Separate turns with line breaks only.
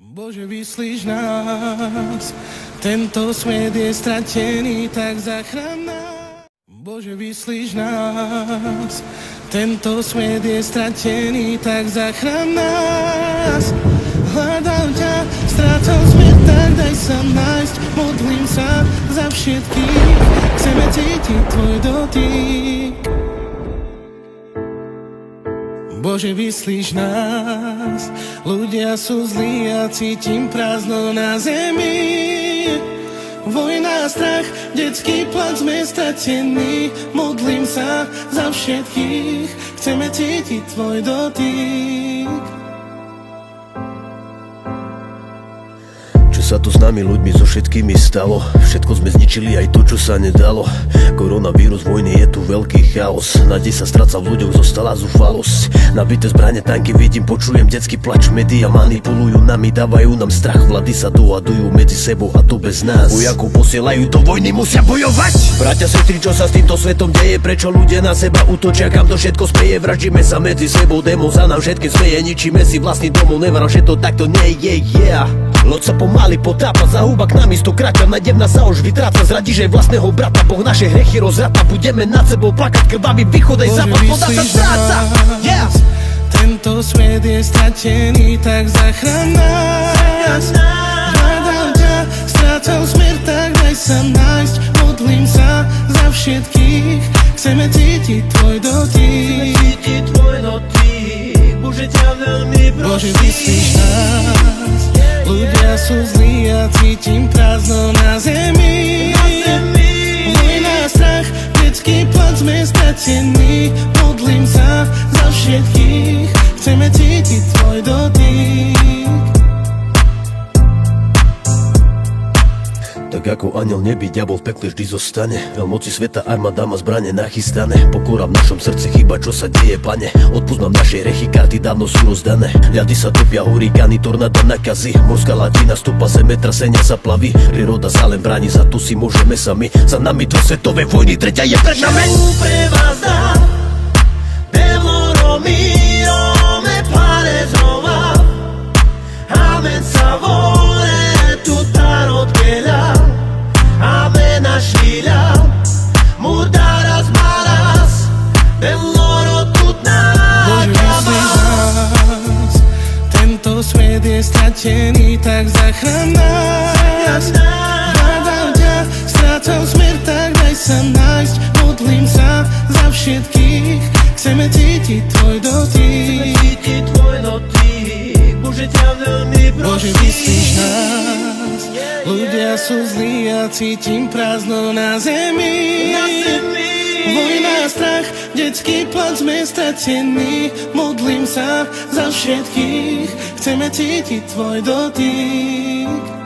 Bože, vyslíš nás, tento svet je stratený, tak zachraň nás. Bože, vyslíš nás, tento svet je stratený, tak zachraň nás. Hľadám ťa, strácal smet, tak daj sa nájsť, modlím sa za všetkých, chceme cítiť tvoj dotyk. Bože, vyslíš nás, ľudia sú zlí a cítim prázdno na zemi. Vojna, strach, detský plač, sme stratení, modlím sa za všetkých, chceme cítiť tvoj dotyk.
Čo sa tu s nami ľuďmi so všetkými stalo? Všetko sme zničili, aj to, čo sa nedalo. Koronavírus, vojny, je tu veľký chaos. Nádej sa stráca v ľuďoch, zostala zúfalosť. Nabité zbrane, tanky, vidím, počujem detský plač. Média manipulujú nami, dávajú nám strach. Vlády sa dohadujú medzi sebou a to bez nás. Vojakov posielajú do vojny, musia bojovať. Bratia, sestry, čo sa s týmto svetom deje? Prečo ľudia na seba útočia, kam to všetko speje? Vraždíme sa medzi sebou, démon za nám všetkým smeje. Ničíme si vlastný domov, neverám, že to takto nie je, yeah. Loď sa pomaly potápa, za húba k nami sto kráča. Nadev nás sa už vytráca, zradíš aj vlastného brata. Boh naše hrechy rozrata, budeme nad sebou plakať. Krvavý východ aj západ, voda sa stráca, yeah.
Tento svet je stratený, tak zachraň nás. Hľadám ťa, strácal smer, tak daj sa nájsť, modlím sa za všetkých, chceme cítiť tvoj dotyk. Bože, ťa veľmi prosím. Bože, vyslíš nás, ľudia sú zlí a cítim prázdno na zemi. Vojna, strach, detský plač, sme stratení, modlím sa za všetkých, chceme cítiť tvoj dotyk.
Tak ako aniel nebi, diabol v pekle vždy zostane. Veľmoci sveta, armáda má zbrane nachystané. Pokora v našom srdci, chyba čo sa deje, pane. Odpusť nám naše rechy, karty dávno sú rozdané. Ľady sa topia, hurikány, tornáda, nakazy. Morská ladina, stopa, zemetrasenia, zaplavy. Príroda sa len bráni, za to si môžeme sami. Za nami dve svetové vojny, tretia je pred nami.
Tento svet je stratený, tak zachraň nás. Hľadám ťa, strácal smer, tak daj sa nájsť, modlím sa za všetkých, chceme cítiť tvoj dotyk. Bože, ťa veľmi prosím. Bože, vyslíš nás, ľudia sú zlí a cítim prázdno na zemi. Vojna, strach, detský plač, sme stratení, modlím sa za všetkých, chceme cítiť tvoj dotyk.